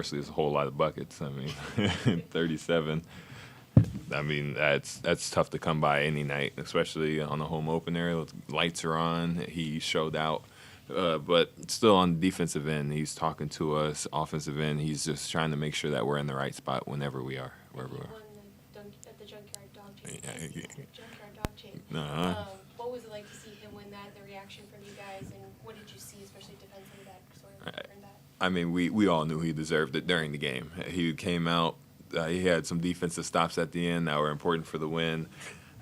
conversely, it's a whole lot of buckets. I mean, 37. I mean, that's tough to come by any night, especially on the home opener. Lights are on. He showed out. But still on the defensive end, he's talking to us. Offensive end, he's just trying to make sure that we're in the right spot whenever we are, wherever we are. At the Junkyard Dog Chase. Junkyard Dog Chase. What was it like to see him win that, the reaction from you guys, and what did you see, especially defensively, that sort of earned that? I mean, we all knew he deserved it during the game. He came out. He had some defensive stops at the end that were important for the win.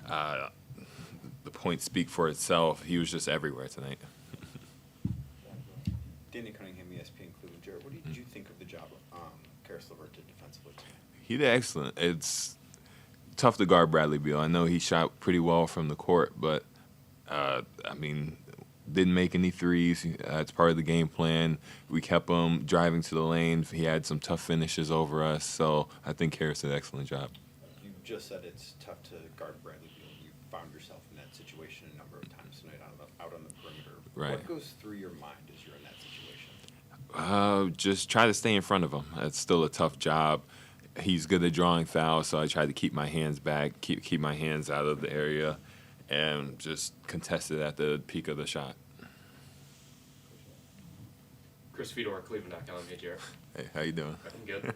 The points speak for itself. He was just everywhere tonight. Danny Cunningham, ESPN Cleveland. Jarrett, what did you think of the job Karis LeVert did defensively tonight? He did excellent. It's tough to guard Bradley Beal. I know he shot pretty well from the court, but, I mean, didn't make any threes. It's part of the game plan. We kept him driving to the lane. He had some tough finishes over us, so I think Karis did an excellent job. You just said it's tough to guard Bradley Beal. You found yourself in that situation a number of times tonight out on the perimeter. Right. What goes through your mind as you're in that situation? Just try to stay in front of him. It's still a tough job. He's good at drawing fouls, so I try to keep my hands back, keep my hands out of the area, and just contest it at the peak of the shot. Chris Fedor, Cleveland.com. Hey, Jarrett. Hey, how you doing? I'm good.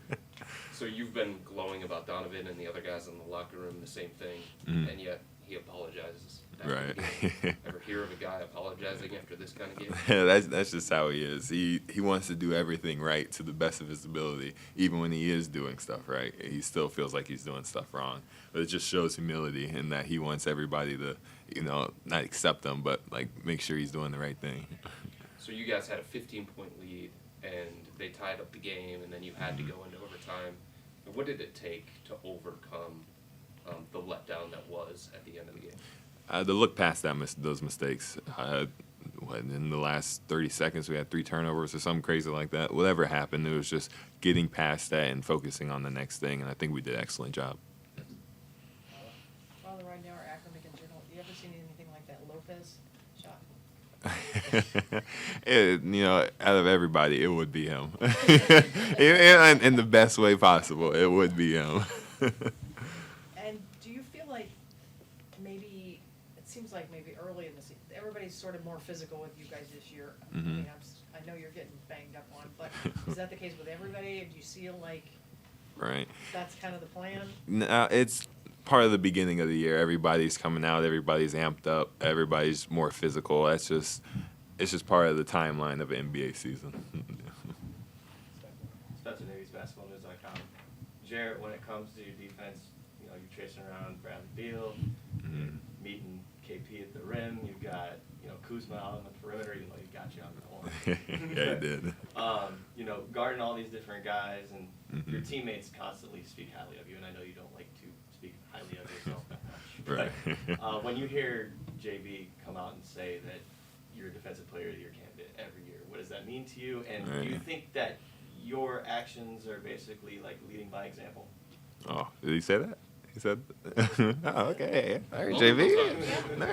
So you've been glowing about Donovan and the other guys in the locker room, the same thing, and yet he apologizes. Right. Ever hear of a guy apologizing after this kind of game? That's just how he is. He wants to do everything right to the best of his ability. Even when he is doing stuff right, he still feels like he's doing stuff wrong. But it just shows humility in that he wants everybody to, not accept him, but like make sure he's doing the right thing. So you guys had a 15-point lead, and they tied up the game, and then you had to go into overtime. What did it take to overcome the letdown that was at the end of the game? To look past those mistakes. In the last 30 seconds, we had 3 turnovers or something crazy like that. Whatever happened, it was just getting past that and focusing on the next thing, and I think we did an excellent job. Father, right now, our academic in general, you ever seen anything like that Lopez shot? Out of everybody, it would be him. In the best way possible, it would be him. And do you feel like maybe, it seems like maybe early in the season, everybody's sort of more physical with you guys this year. I mean, I know you're getting banged up on, but is that the case with everybody? Do you feel like Right. that's kind of the plan? No, it's part of the beginning of the year. Everybody's coming out. Everybody's amped up. Everybody's more physical. It's just part of the timeline of an NBA season. Spencer Davies, BasketballNews.com. Jarrett, when it comes to your defense, you're chasing around Bradley Beal, meeting KP at the rim. You've got Kuzma out on the perimeter, even though he got you on the horn. Yeah, he did. Guarding all these different guys, and your teammates constantly speak highly of you, and I know you don't like to speak highly of yourself that much. Right. But when you hear JB come out and say that you're a defensive player of the year candidate every year, what does that mean to you? And do you think that your actions are basically like leading by example? Oh, did he say that? He said, oh, okay. All right, JB. All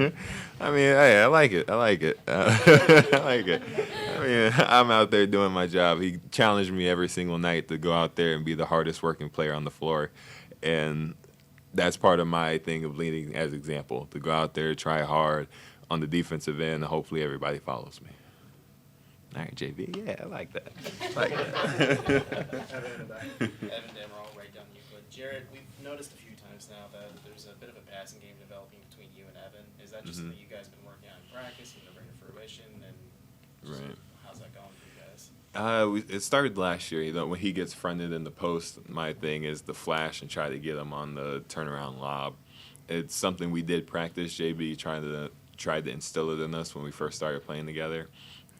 right. I mean, hey, I like it. I like it. I mean, I'm out there doing my job. He challenged me every single night to go out there and be the hardest working player on the floor. And that's part of my thing of leading as example, to go out there, try hard on the defensive end, and hopefully everybody follows me. All right, JB. Yeah, I like that. Evan Demerol, right down Euclid. Jarrett, we've noticed a few times now that there's a bit of a passing game developing between you and Evan. Is that just something you guys have been working on in practice and to bring to fruition? And how's that going for you guys? It started last year. When he gets fronted in the post, my thing is to flash and try to get him on the turnaround lob. It's something we did practice. JB tried to instill it in us when we first started playing together.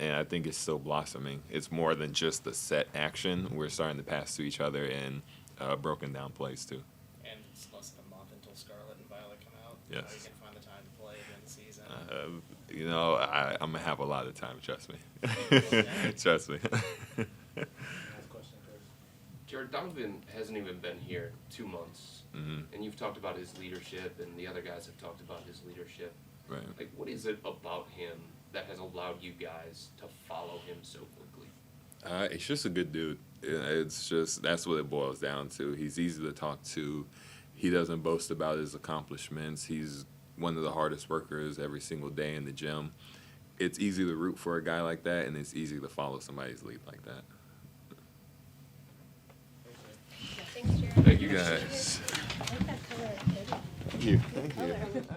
And I think it's still blossoming. It's more than just the set action. We're starting to pass to each other in broken down plays, too. And it's less than a month until Scarlett and Violet come out. Yes. How are you going to find the time to play during the season? I'm going to have a lot of time, trust me. Trust me. Jarrett, Donovan hasn't even been here 2 months, and you've talked about his leadership, and the other guys have talked about his leadership. Right. Like, what is it about him that has allowed you guys to follow him so quickly? He's just a good dude. It's just that's what it boils down to. He's easy to talk to. He doesn't boast about his accomplishments. He's one of the hardest workers every single day in the gym. It's easy to root for a guy like that, and it's easy to follow somebody's lead like that. Thanks, Jared. Thank you guys. I like that color. Thank you. Thank you.